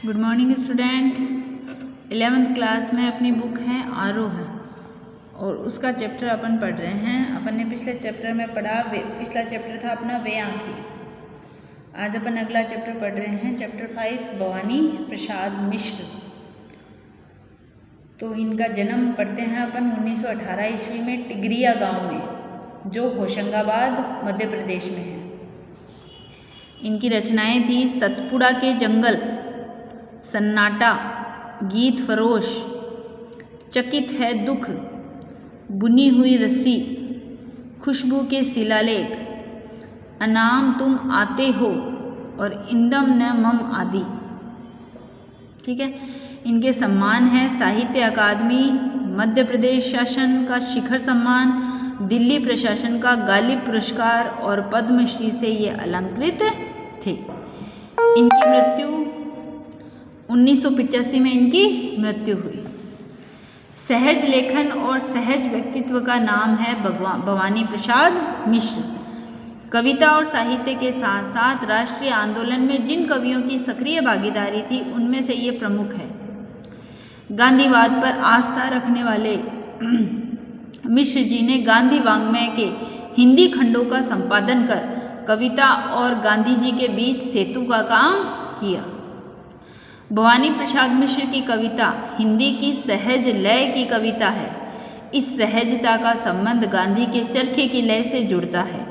Good morning student. 11th class में अपनी book है आरोह और उसका चैप्टर अपन पढ़ रहे हैं। अपन ने पिछले चैप्टर में पढ़ा, पिछला चैप्टर था अपना वे आँखें। आज अपन अगला चैप्टर पढ़ रहे हैं, चैप्टर 5 भवानी प्रसाद मिश्र। तो इनका जन्म पढ़ते हैं अपन 1918 ईस्वी में टिगरिया गांव में, जो होशंगाबाद मध्य प्रदेश में है। इनकी रचनाएं थी सतपुड़ा के जंगल, सन्नाटा, गीत फरोश, चकित है दुख, बुनी हुई रस्सी, खुशबू के शिलालेख, अनाम तुम आते हो और इंदम न मम आदि। ठीक है। इनके सम्मान है साहित्य अकादमी, मध्य प्रदेश शासन का शिखर सम्मान, दिल्ली प्रशासन का गालिब पुरस्कार और पद्मश्री से ये अलंकृत थे। इनकी मृत्यु 1985 में इनकी मृत्यु हुई। सहज लेखन और सहज व्यक्तित्व का नाम है भवानी प्रसाद मिश्र। कविता और साहित्य के साथ साथ राष्ट्रीय आंदोलन में जिन कवियों की सक्रिय भागीदारी थी उनमें से ये प्रमुख है। गांधीवाद पर आस्था रखने वाले मिश्र जी ने गांधी वाङ्मय के हिंदी खंडों का संपादन कर कविता और गांधी जी के बीच सेतु का काम किया। भवानी प्रसाद मिश्र की कविता हिंदी की सहज लय की कविता है। इस सहजता का संबंध गांधी के चरखे की लय से जुड़ता है,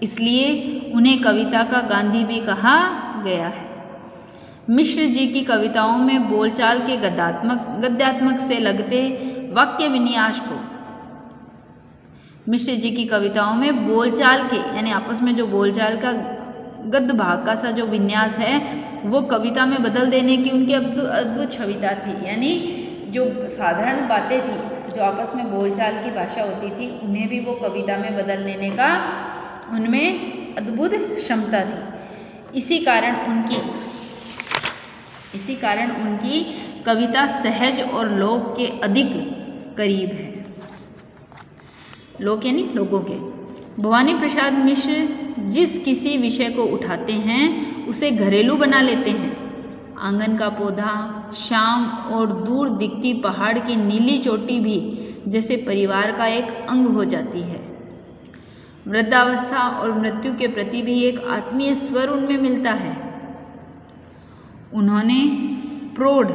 इसलिए उन्हें कविता का गांधी भी कहा गया है। मिश्र जी की कविताओं में बोलचाल के गद्यात्मक से लगते वाक्य विन्यास को, मिश्र जी की कविताओं में बोलचाल के यानी आपस में जो बोलचाल का गद्य भाग का सा जो विन्यास है वो कविता में बदल देने की उनकी अद्भुत क्षमता थी। यानी जो साधारण बातें थी, जो आपस में बोलचाल की भाषा होती थी, उन्हें भी वो कविता में बदल देने का उनमें अद्भुत क्षमता थी। इसी कारण उनकी कविता सहज और लोक के अधिक करीब है। लोक यानी लोगों के। भवानी प्रसाद मिश्र जिस किसी विषय को उठाते हैं उसे घरेलू बना लेते हैं। आंगन का पौधा, शाम और दूर दिखती पहाड़ की नीली चोटी भी जैसे परिवार का एक अंग हो जाती है। वृद्धावस्था और मृत्यु के प्रति भी एक आत्मीय स्वर उनमें मिलता है। उन्होंने प्रौढ़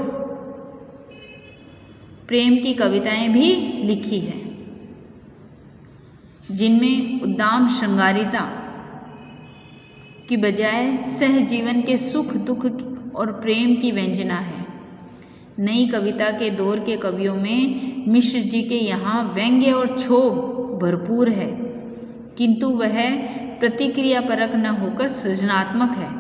प्रेम की कविताएं भी लिखी हैं, जिनमें उद्दाम श्रृंगारिता की बजाय सहजीवन के सुख दुख और प्रेम की व्यंजना है। नई कविता के दौर के कवियों में मिश्र जी के यहाँ व्यंग्य और क्षोभ भरपूर है, किंतु वह प्रतिक्रियापरक न होकर सृजनात्मक है।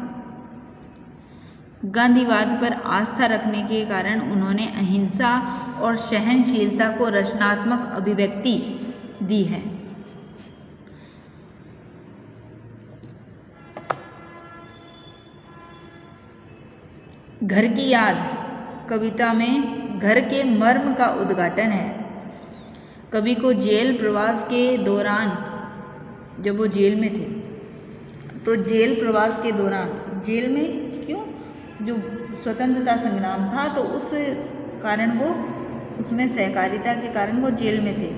गांधीवाद पर आस्था रखने के कारण उन्होंने अहिंसा और सहनशीलता को रचनात्मक अभिव्यक्ति दी है। घर की याद कविता में घर के मर्म का उद्घाटन है। कवि को जेल प्रवास के दौरान, जब वो जेल में थे, तो जेल प्रवास के दौरान, जेल में क्यों, जो स्वतंत्रता संग्राम था तो उस कारण वो, उसमें सहकारिता के कारण वो जेल में थे,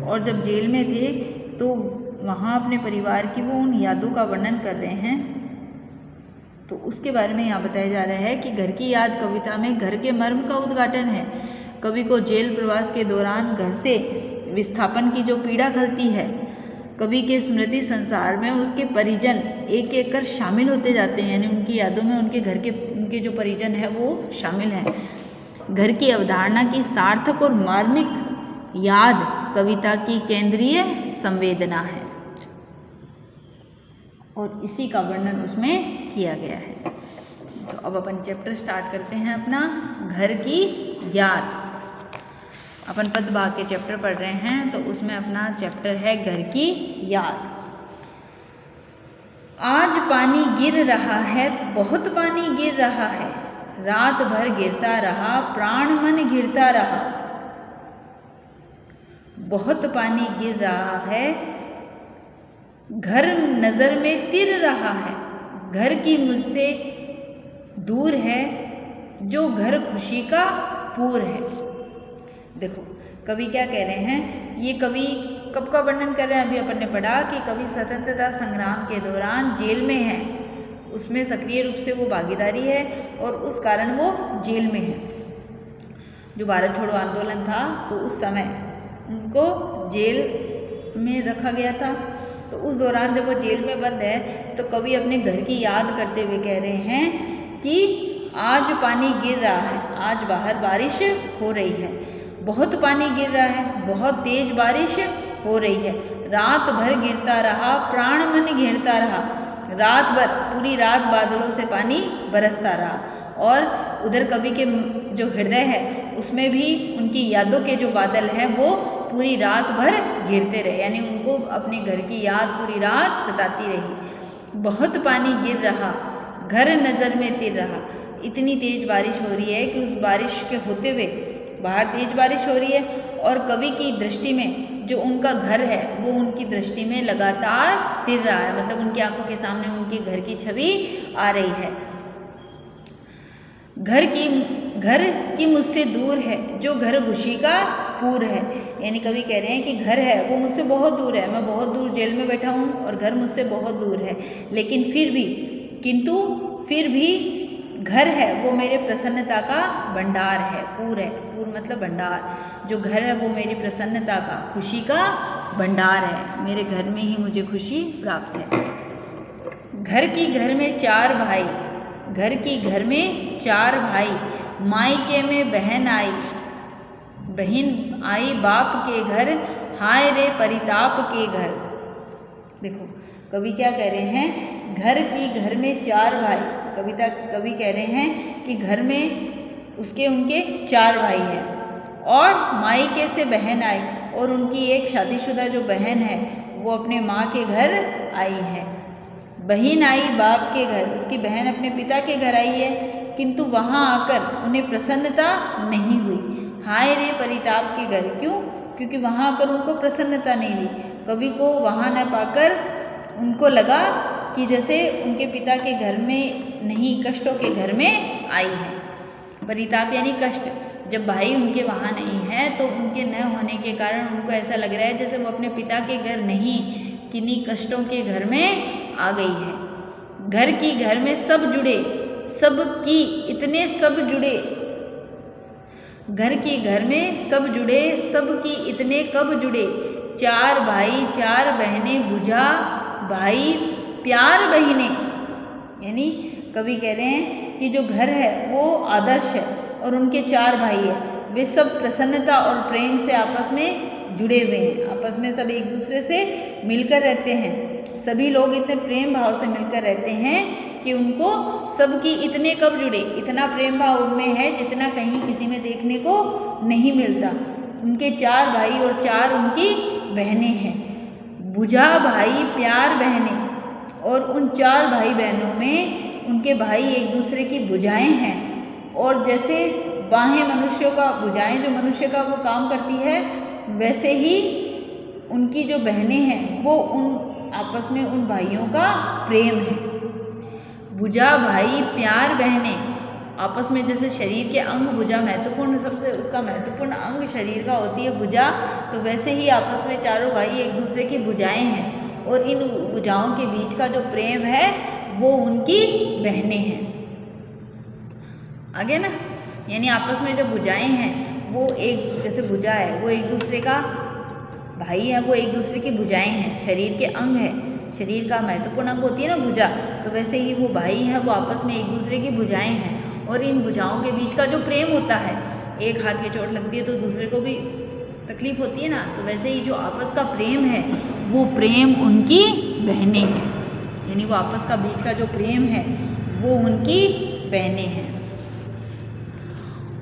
और जब जेल में थे तो वहाँ अपने परिवार की वो उन यादों का वर्णन कर रहे हैं। तो उसके बारे में यहाँ बताया जा रहा है कि घर की याद कविता में घर के मर्म का उद्घाटन है। कवि को जेल प्रवास के दौरान घर से विस्थापन की जो पीड़ा खलती है, कवि के स्मृति संसार में उसके परिजन एक एक कर शामिल होते जाते हैं, यानी उनकी यादों में उनके घर के उनके जो परिजन है वो शामिल हैं। घर की अवधारणा की सार्थक और मार्मिक याद कविता की केंद्रीय संवेदना है और इसी का वर्णन उसमें किया गया है। तो अब अपन चैप्टर स्टार्ट करते हैं अपना, घर की याद। अपन पदभाग के चैप्टर पढ़ रहे हैं, तो उसमें अपना चैप्टर है घर की याद। आज पानी गिर रहा है, बहुत पानी गिर रहा है, रात भर गिरता रहा, प्राण मन गिरता रहा। बहुत पानी गिर रहा है, घर नजर में तिर रहा है, घर की मुझसे दूर है, जो घर खुशी का पूर है। देखो कवि क्या कह रहे हैं, ये कवि कब का वर्णन कर रहे हैं? अभी अपन ने पढ़ा कि कवि स्वतंत्रता संग्राम के दौरान जेल में है, उसमें सक्रिय रूप से वो भागीदारी है और उस कारण वो जेल में है। जो भारत छोड़ो आंदोलन था तो उस समय उनको जेल में रखा गया था। तो उस दौरान जब वो जेल में बंद है तो कवि अपने घर की याद करते हुए कह रहे हैं कि आज पानी गिर रहा है, आज बाहर बारिश हो रही है, बहुत पानी गिर रहा है, बहुत तेज बारिश हो रही है, रात भर गिरता रहा, प्राण मन घेरता रहा, रात भर पूरी रात बादलों से पानी बरसता रहा। और उधर कवि के जो हृदय है उसमें भी उनकी यादों के जो बादल हैं वो पूरी रात भर गिरते रहे, यानी उनको अपने घर की याद पूरी रात सताती रही। बहुत पानी गिर रहा, घर नज़र में तिर रहा, इतनी तेज बारिश हो रही है कि उस बारिश के होते हुए बाहर तेज बारिश हो रही है और कवि की दृष्टि में जो उनका घर है वो उनकी दृष्टि में लगातार तिर रहा है, मतलब उनकी आंखों के सामने उनके घर की छवि आ रही है। घर की मुझसे दूर है जो घर खुशी का पूर है, यानी कवि कह रहे हैं कि घर है वो मुझसे बहुत दूर है, मैं बहुत दूर जेल में बैठा हूँ और घर मुझसे बहुत दूर है, लेकिन फिर भी घर है वो मेरे प्रसन्नता का भंडार है। पूर है, पूर मतलब भंडार, जो घर है वो मेरी प्रसन्नता का, खुशी का भंडार है, मेरे घर में ही मुझे खुशी प्राप्त है। घर में चार भाई, घर की घर में चार भाई, मायके में बहन आई बाप के घर, हाय रे परिताप के घर। देखो कवि क्या कह रहे हैं, घर में चार भाई, कवि कह रहे हैं कि घर में उनके चार भाई हैं और मायके से बहन आई और उनकी एक शादीशुदा जो बहन है वो अपने माँ के घर आई है। बहन आई बाप के घर, उसकी बहन अपने पिता के घर आई है, किंतु वहाँ आकर उन्हें प्रसन्नता नहीं हुई। हाय रे परिताप के घर, क्यों? क्योंकि वहाँ आकर उनको प्रसन्नता नहीं हुई। कवि को वहाँ न पाकर उनको लगा कि जैसे उनके पिता के घर में नहीं, कष्टों के घर में आई है। परिताप यानी कष्ट, जब भाई उनके वहाँ नहीं है तो उनके न होने के कारण उनको ऐसा लग रहा है जैसे वो अपने पिता के घर नहीं, किन्हीं कष्टों के घर में आ गई है। घर में सब जुड़े, सबकी इतने सब जुड़े, घर में सब जुड़े, सबकी इतने कब जुड़े, चार भाई चार बहनें, बुझा भाई प्यार बहिने। यानी कवि कह रहे हैं कि जो घर है वो आदर्श है और उनके चार भाई है, वे सब प्रसन्नता और प्रेम से आपस में जुड़े हुए हैं, आपस में सब एक दूसरे से मिलकर रहते हैं। सभी लोग इतने प्रेम भाव से मिलकर रहते हैं कि उनको सबकी इतने कब जुड़े, इतना प्रेम भाव उनमें है जितना कहीं किसी में देखने को नहीं मिलता। उनके चार भाई और चार उनकी बहनें हैं, बुझा भाई प्यार बहनें, और उन चार भाई बहनों में उनके भाई एक दूसरे की भुजाएं हैं। और जैसे बाहें मनुष्यों का, भुजाएं जो मनुष्य का वो काम करती है, वैसे ही उनकी जो बहनें हैं वो उन आपस में उन भाइयों का प्रेम है। भुजा भाई प्यार बहनें, आपस में जैसे शरीर के अंग भुजा महत्वपूर्ण, सबसे उसका महत्वपूर्ण अंग शरीर का होती है भुजा, तो वैसे ही आपस में चारों भाई एक दूसरे की भुजाएं हैं और इन भुजाओं के बीच का जो प्रेम है वो उनकी बहनें हैं। आगे ना, यानी आपस में जो भुजाएं हैं वो एक, जैसे भुजा है वो एक दूसरे का भाई है, वो एक दूसरे की भुजाएं हैं, शरीर के अंग है, शरीर का महत्वपूर्ण अंग होती है ना भुजा, तो वैसे ही वो भाई हैं, वो आपस में एक दूसरे की भुजाएं हैं। और इन भुजाओं के बीच का जो प्रेम होता है, एक हाथ की चोट लगती है तो दूसरे को भी तकलीफ होती है ना, तो वैसे ही जो आपस का प्रेम है वो प्रेम उनकी बहनें हैं, यानी वो आपस का बीच का जो प्रेम है वो उनकी बहनें हैं।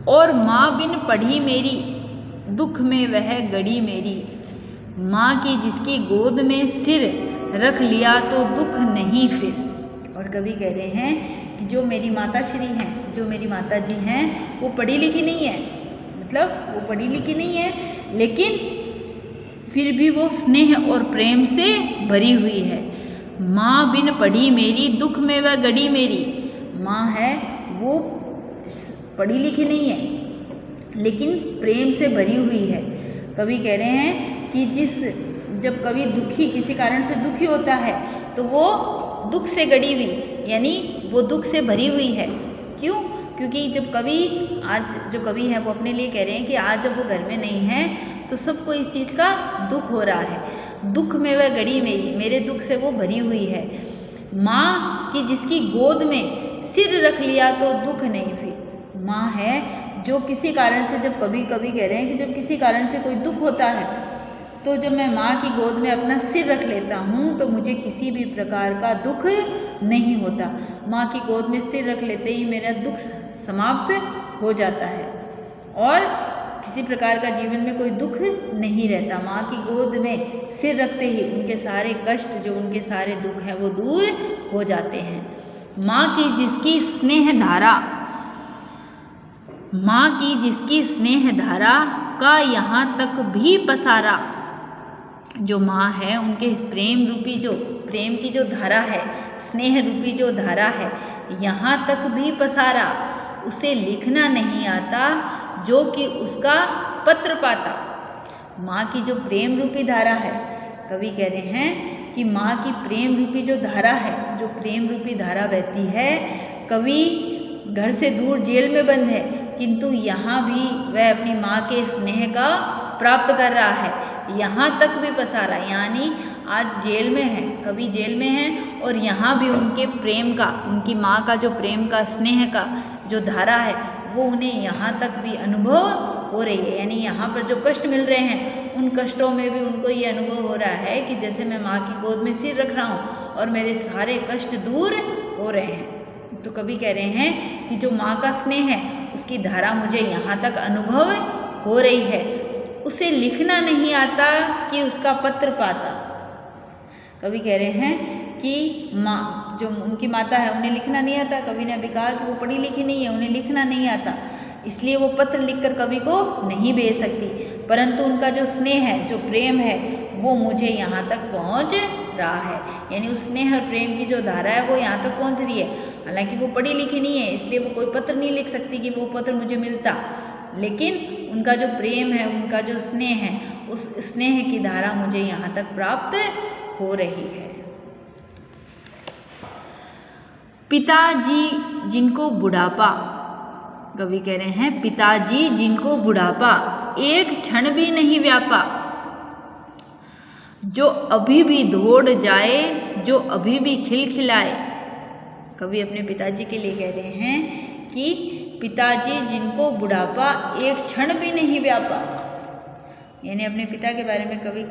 और माँ बिन पढ़ी मेरी, दुख में वह गड़ी मेरी, माँ की जिसकी गोद में सिर रख लिया तो दुख नहीं फिर। और कवि कह रहे हैं कि जो मेरी माता श्री हैं, जो मेरी माता जी हैं, वो पढ़ी लिखी नहीं है, मतलब वो पढ़ी लिखी नहीं है, लेकिन फिर भी वो स्नेह और प्रेम से भरी हुई है। माँ बिन पढ़ी मेरी, दुख में वह गड़ी मेरी, माँ है वो पढ़ी लिखी नहीं है लेकिन प्रेम से भरी हुई है। कवि कह रहे हैं कि जब कवि दुखी किसी कारण से दुखी होता है तो वो दुख से गड़ी हुई यानी वो दुख से भरी हुई है। क्यों? क्योंकि जब कवि आज जो कवि हैं वो अपने लिए कह रहे हैं कि आज जब वो घर में नहीं है तो सबको इस चीज़ का दुख हो रहा है। दुख में वह गड़ी मेरे दुख से वो भरी हुई है। माँ की जिसकी गोद में सिर रख लिया तो दुख नहीं फिर। माँ है जो किसी कारण से जब कभी कह रहे हैं कि जब किसी कारण से कोई दुख होता है तो जब मैं माँ की गोद में अपना सिर रख लेता हूँ तो मुझे किसी भी प्रकार का दुख नहीं होता। माँ की गोद में सिर रख लेते ही मेरा दुख समाप्त हो जाता है और किसी प्रकार का जीवन में कोई दुख नहीं रहता। माँ की गोद में सिर रखते ही उनके सारे कष्ट जो उनके सारे दुख हैं वो दूर हो जाते हैं। माँ की जिसकी स्नेह धारा का यहाँ तक भी पसारा। जो माँ है उनके प्रेम की जो धारा है, स्नेह रूपी जो धारा है, यहाँ तक भी पसारा। उसे लिखना नहीं आता जो कि उसका पत्र पाता। माँ की जो प्रेम रूपी धारा है, कवि कह रहे हैं कि माँ की प्रेम रूपी जो धारा है, जो प्रेम रूपी धारा बहती है। कवि घर से दूर जेल में बंद है किंतु यहाँ भी वह अपनी माँ के स्नेह का प्राप्त कर रहा है। यहाँ तक भी पसारा यानी आज जेल में है, कवि जेल में है और यहाँ भी उनके प्रेम का, उनकी माँ का जो प्रेम का स्नेह का जो धारा है वो उन्हें यहाँ तक भी अनुभव हो रही है। यानी यहाँ पर जो कष्ट मिल रहे हैं उन कष्टों में भी उनको ये अनुभव हो रहा है कि जैसे मैं माँ की गोद में सिर रख रहा हूँ और मेरे सारे कष्ट दूर हो रहे हैं। तो कवि कह रहे हैं कि जो माँ का स्नेह है उसकी धारा मुझे यहाँ तक अनुभव हो रही है। उसे लिखना नहीं आता कि उसका पत्र पाता। कवि कह रहे हैं कि माँ जो उनकी माता है उन्हें लिखना नहीं आता। कवि ने अभी कहा कि वो पढ़ी लिखी नहीं है, उन्हें लिखना नहीं आता, इसलिए वो पत्र लिखकर कवि को नहीं भेज सकती। परंतु उनका जो स्नेह है, जो प्रेम है, वो मुझे यहाँ तक पहुँच रहा है। यानी उस स्नेह और प्रेम की जो धारा है वो यहाँ तक पहुँच रही है। हालांकि वो पढ़ी लिखी नहीं है इसलिए वो कोई पत्र नहीं लिख सकती कि वो पत्र मुझे मिलता, लेकिन उनका जो प्रेम है, उनका जो स्नेह है, उस स्नेह की धारा मुझे यहाँ तक प्राप्त हो रही है। पिताजी जिनको बुढ़ापा, कवि कह रहे हैं पिताजी जिनको बुढ़ापा एक क्षण भी नहीं व्यापा। जो अभी भी दौड़ जाए, जो अभी भी खिलखिलाए। कवि अपने पिताजी के लिए कह रहे हैं कि पिताजी जिनको बुढ़ापा एक क्षण भी नहीं व्यापा। यानी अपने पिता के बारे में कवि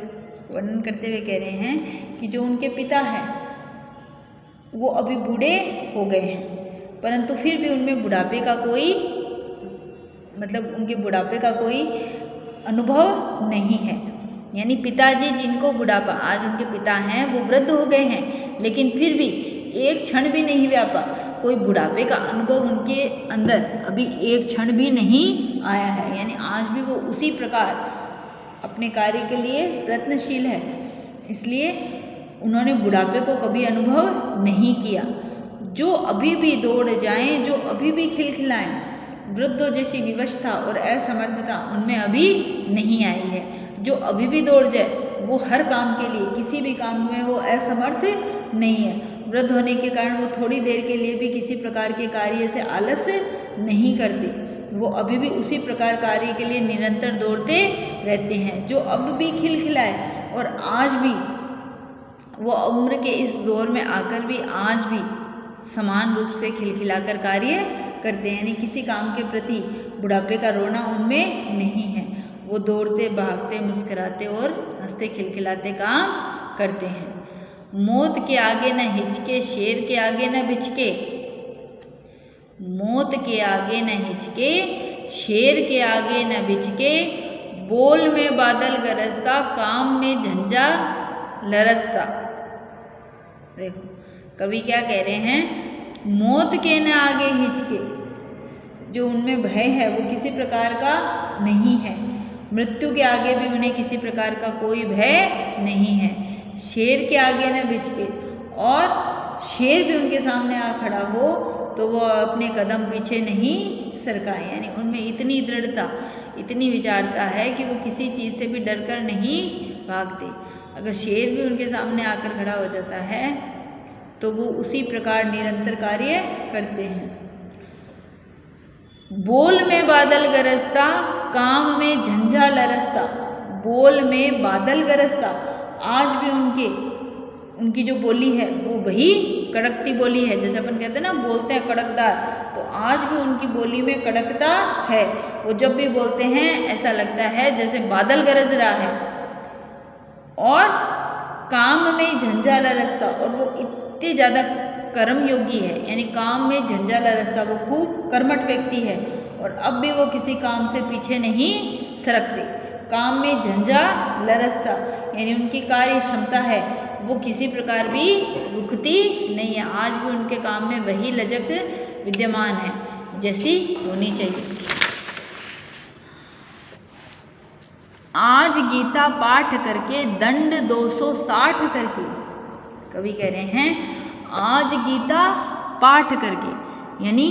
वर्णन करते हुए कह रहे हैं कि जो उनके पिता हैं वो अभी बूढ़े हो गए हैं परंतु फिर भी उनमें बुढ़ापे का कोई उनके बुढ़ापे का कोई अनुभव नहीं है। यानी पिताजी जिनको बुढ़ापा, आज उनके पिता हैं वो वृद्ध हो गए हैं लेकिन फिर भी एक क्षण भी नहीं व्यापा। कोई बुढ़ापे का अनुभव उनके अंदर अभी एक क्षण भी नहीं आया है। यानी आज भी वो उसी प्रकार अपने कार्य के लिए प्रयत्नशील है, इसलिए उन्होंने बुढ़ापे को कभी अनुभव नहीं किया। जो अभी भी दौड़ जाएं, जो अभी भी खिलखिलाएं। वृद्धों जैसी विवशता और असमर्थता उनमें अभी नहीं आई है। जो अभी भी दौड़ जाए वो हर काम के लिए, किसी भी काम में वो असमर्थ नहीं है। वृद्ध होने के कारण वो थोड़ी देर के लिए भी किसी प्रकार के कार्य से आलस नहीं करते। वो अभी भी उसी प्रकार कार्य के लिए निरंतर दौड़ते रहते हैं। जो अब भी खिलखिलाए और आज भी वो उम्र के इस दौर में आकर भी आज भी समान रूप से खिलखिलाकर कार्य करते हैं। यानी किसी काम के प्रति बुढ़ापे का रोना उनमें नहीं है। वो दौड़ते, भागते, मुस्कुराते और हंसते खिलखिलाते काम करते हैं। मौत के आगे न हिचके, शेर के आगे न बिचके। मौत के आगे न हिचके, शेर के आगे न बिचके। बोल में बादल गरजता, काम में झंझा लरसता। देखो कवि क्या कह रहे हैं, मौत के न आगे हिचके, जो उनमें भय है वो किसी प्रकार का नहीं है। मृत्यु के आगे भी उन्हें किसी प्रकार का कोई भय नहीं है। शेर के आगे न बिचके, और शेर भी उनके सामने आ खड़ा हो तो वो अपने कदम पीछे नहीं सरकाएं, यानी उनमें इतनी दृढ़ता, इतनी विचारता है कि वो किसी चीज़ से भी डर कर नहीं भागते। अगर शेर भी उनके सामने आकर खड़ा हो जाता है तो वो उसी प्रकार निरंतर कार्य करते हैं। बोल में बादल गरजता, काम में झंझा लरसता। बोल में बादल गरजता, आज भी उनकी जो बोली है वो वही कड़कती बोली है। जैसे अपन कहते हैं ना, बोलते हैं कड़कदार, तो आज भी उनकी बोली में कड़कता है। वो जब भी बोलते हैं ऐसा लगता है जैसे बादल गरज रहा है। और काम में झंझा लरसता, और वो इतने ज़्यादा कर्मयोगी है, यानी काम में झंझा लरसता, वो खूब कर्मठ व्यक्ति है और अब भी वो किसी काम से पीछे नहीं सरकते। काम में झंझा लरसता, यानी उनकी कार्य क्षमता है वो किसी प्रकार भी रुकती नहीं है। आज भी उनके काम में वही लचक विद्यमान है जैसी होनी चाहिए। आज गीता पाठ करके दंड 260 करके, कवि कह रहे हैं आज गीता पाठ करके, यानी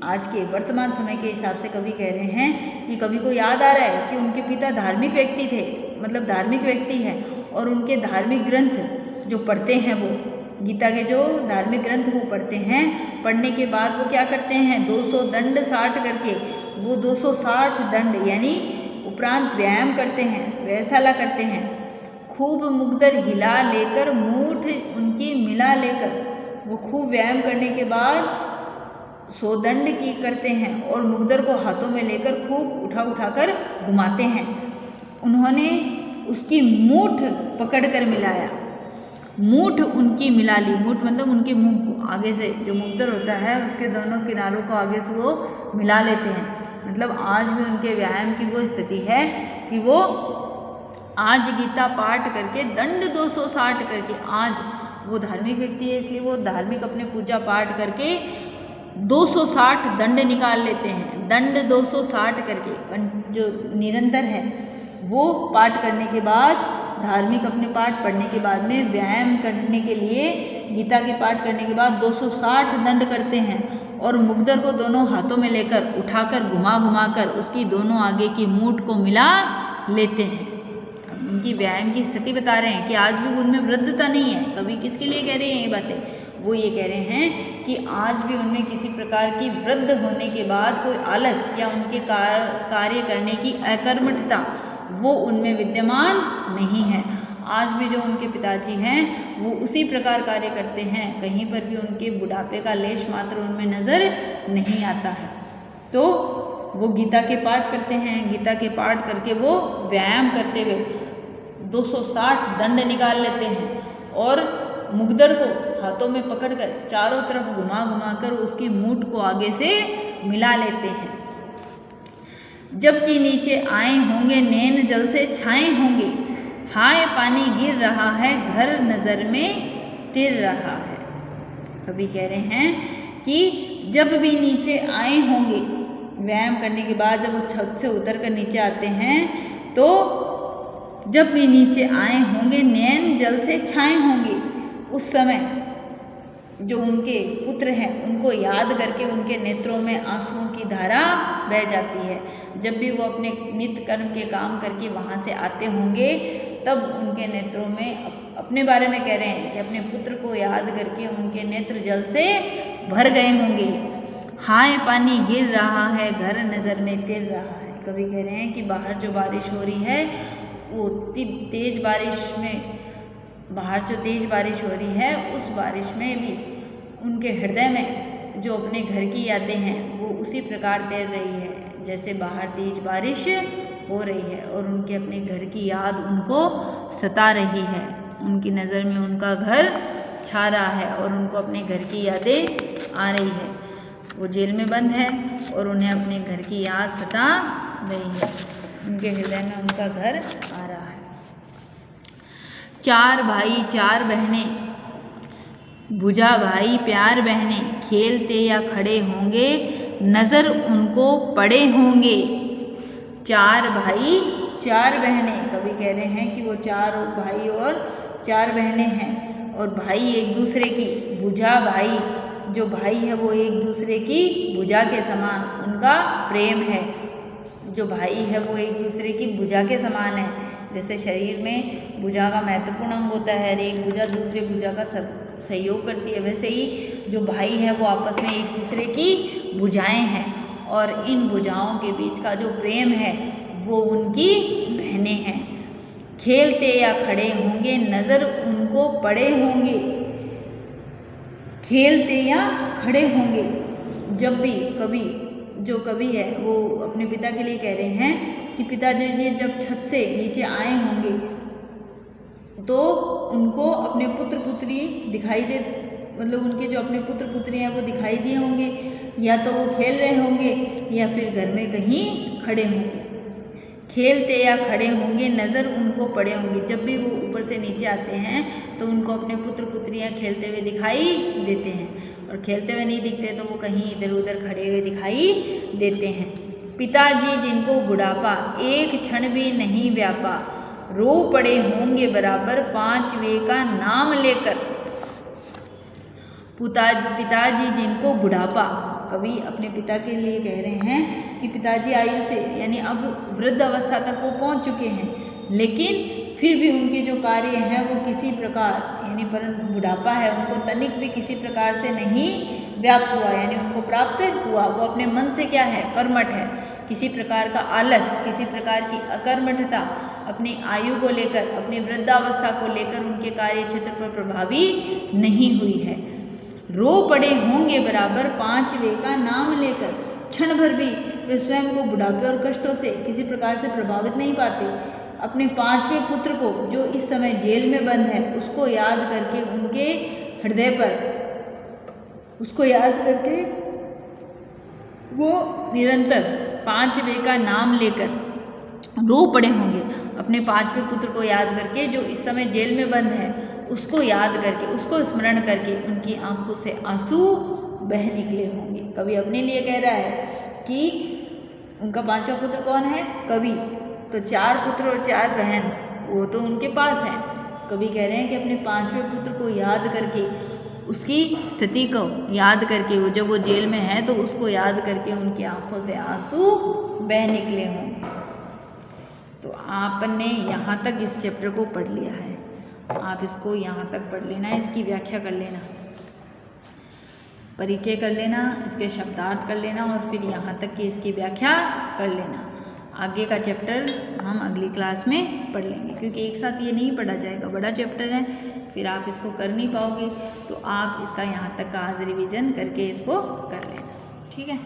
आज के वर्तमान समय के हिसाब से कवि कह रहे हैं कि कवि को याद आ रहा है कि उनके पिता धार्मिक व्यक्ति थे, मतलब धार्मिक व्यक्ति हैं, और उनके धार्मिक ग्रंथ जो पढ़ते हैं, वो गीता के जो धार्मिक ग्रंथ वो पढ़ते हैं, पढ़ने के बाद वो क्या करते हैं 200 दंड 60 करके, वो 260 दंड यानी उपरांत व्यायाम करते हैं, व्ययशाला करते हैं। खूब मुग्दर हिला लेकर मूठ उनकी मिला लेकर, वो खूब व्यायाम करने के बाद 100 दंड की करते हैं और मुग्दर को हाथों में लेकर खूब उठाकर घुमाते हैं। उन्होंने उसकी मूठ पकड़कर मिलाया, मूठ उनकी मिला ली। मूठ मतलब उनके मुंह को आगे से, जो मुग्दर होता है उसके दोनों किनारों को आगे से वो मिला लेते हैं। मतलब आज भी उनके व्यायाम की वो स्थिति है कि वो आज गीता पाठ करके दंड 260 करके, आज वो धार्मिक व्यक्ति है इसलिए वो धार्मिक अपने पूजा पाठ करके 260 दंड निकाल लेते हैं। दंड 260 करके जो निरंतर है वो पाठ करने के बाद, धार्मिक अपने पाठ पढ़ने के बाद में व्यायाम करने के लिए गीता के पाठ करने के बाद 260 दंड करते हैं और मुग्दर को दोनों हाथों में लेकर उठाकर घुमा कर उसकी दोनों आगे की मूठ को मिला लेते हैं। उनकी व्यायाम की स्थिति बता रहे हैं कि आज भी उनमें वृद्धता नहीं है। कवि किसके लिए कह रहे हैं ये बातें? वो ये कह रहे हैं कि आज भी उनमें किसी प्रकार की वृद्ध होने के बाद कोई आलस या उनके कार्य करने की अकर्मठता वो उनमें विद्यमान नहीं है। आज भी जो उनके पिताजी हैं वो उसी प्रकार कार्य करते हैं, कहीं पर भी उनके बुढ़ापे का लेश मात्र उनमें नज़र नहीं आता है। तो वो गीता के पाठ करते हैं, गीता के पाठ करके वो व्यायाम करते हुए 260 दंड निकाल लेते हैं और मुग्दर को हाथों में पकड़कर चारों तरफ घुमा कर उसकी मूठ को आगे से मिला लेते हैं। जबकि नीचे आए होंगे नैन जल से छाए होंगे, हाय पानी गिर रहा है घर नज़र में तिर रहा है। कवि कह रहे हैं कि जब भी नीचे आए होंगे, व्यायाम करने के बाद जब वो छत से उतर कर नीचे आते हैं तो जब भी नीचे आए होंगे नैन जल से छाए होंगे, उस समय जो उनके पुत्र हैं उनको याद करके उनके नेत्रों में आंसुओं की धारा बह जाती है। जब भी वो अपने नित्य कर्म के काम करके वहाँ से आते होंगे तब उनके नेत्रों में, अपने बारे में कह रहे हैं कि अपने पुत्र को याद करके उनके नेत्र जल से भर गए होंगे। हाय पानी गिर रहा है घर नज़र में तिर रहा है। कवि कह रहे हैं कि बाहर जो बारिश हो रही है वो तेज बारिश में, बाहर जो तेज बारिश हो रही है उस बारिश में भी उनके हृदय में जो अपने घर की यादें हैं वो उसी प्रकार तैर रही है जैसे बाहर तेज बारिश हो रही है और उनके अपने घर की याद उनको सता रही है। उनकी नज़र में उनका घर छा रहा है और उनको अपने घर की यादें आ रही है। वो जेल में बंद है और उन्हें अपने घर की याद सता रही है। उनके हृदय में उनका घर आ रहा है। 4 भाई 4 बहनें, बुझा भाई प्यार बहनें, खेलते या खड़े होंगे नज़र उनको पड़े होंगे। 4 भाई 4 बहनें, कवि कह रहे हैं कि वो 4 भाई और 4 बहनें हैं और भाई एक दूसरे की, बुझा भाई जो भाई है वो एक दूसरे की भुजा के समान उनका प्रेम है। जो भाई है वो एक दूसरे की भुजा के समान है। जैसे शरीर में भुजा का महत्वपूर्ण अंग होता है, एक भुजा दूसरे भुजा का सहयोग करती है, वैसे ही जो भाई है वो आपस में एक दूसरे की भुजाएं हैं और इन भुजाओं के बीच का जो प्रेम है वो उनकी बहनें हैं। खेलते या खड़े होंगे नजर उनको पड़े होंगे। खेलते या खड़े होंगे, जब भी कभी जो कवि है वो अपने पिता के लिए कह रहे हैं कि पिताजी जी जब छत से नीचे आए होंगे तो उनको अपने पुत्र पुत्री दिखाई दे, मतलब उनके जो अपने पुत्र पुत्री हैं वो दिखाई दिए होंगे, या तो वो खेल रहे होंगे या फिर घर में कहीं खड़े होंगे। खेलते या खड़े होंगे नज़र उनको पड़े होंगे, जब भी वो ऊपर से नीचे आते हैं तो उनको अपने पुत्र पुत्रियां खेलते हुए दिखाई देते हैं, और खेलते हुए नहीं दिखते तो वो कहीं इधर उधर खड़े हुए दिखाई देते हैं। पिताजी जिनको बुढ़ापा एक क्षण भी नहीं व्यापा, रो पड़े होंगे बराबर 5 वे का नाम लेकर। पिताजी जिनको बुढ़ापा, कवि अपने पिता के लिए कह रहे हैं कि पिताजी आयु से यानी अब वृद्ध अवस्था तक वो पहुंच चुके हैं, लेकिन फिर भी उनके जो कार्य हैं वो किसी प्रकार यानी परंतु बुढ़ापा है उनको तनिक भी किसी प्रकार से नहीं व्याप्त हुआ, यानी उनको प्राप्त हुआ। वो अपने मन से क्या है, कर्मठ है। किसी प्रकार का आलस, किसी प्रकार की अकर्मठता अपनी आयु को लेकर, अपनी वृद्धावस्था को लेकर उनके कार्य क्षेत्र पर प्रभावी नहीं हुई है। रो पड़े होंगे बराबर 5 वे का नाम लेकर, क्षण भर भी वे स्वयं को बुढ़ापे और कष्टों से किसी प्रकार से प्रभावित नहीं पाते। अपने 5वें पुत्र को जो इस समय जेल में बंद है उसको याद करके उनके हृदय पर, उसको याद करके वो निरंतर 5 वे का नाम लेकर रो पड़े होंगे। अपने 5वें पुत्र को याद करके जो इस समय जेल में बंद है उसको याद करके, उसको स्मरण करके उनकी आंखों से आंसू बह निकले होंगे। कवि अपने लिए कह रहा है कि उनका 5वां पुत्र कौन है, कवि, तो 4 पुत्र और 4 बहन वो तो उनके पास है। कवि कह रहे हैं कि अपने 5वें पुत्र को याद करके, उसकी स्थिति को याद करके, वो जब वो जेल में है तो उसको याद करके उनकी आंखों से आंसू बह निकले होंगे। तो आपने यहाँ तक इस चैप्टर को पढ़ लिया है, आप इसको यहाँ तक पढ़ लेना, इसकी व्याख्या कर लेना, परिचय कर लेना, इसके शब्दार्थ कर लेना और फिर यहाँ तक कि इसकी व्याख्या कर लेना। आगे का चैप्टर हम अगली क्लास में पढ़ लेंगे, क्योंकि एक साथ ये नहीं पढ़ा जाएगा, बड़ा चैप्टर है, फिर आप इसको कर नहीं पाओगे। तो आप इसका यहाँ तक का आज रिवीजन करके इसको कर लेना, ठीक है।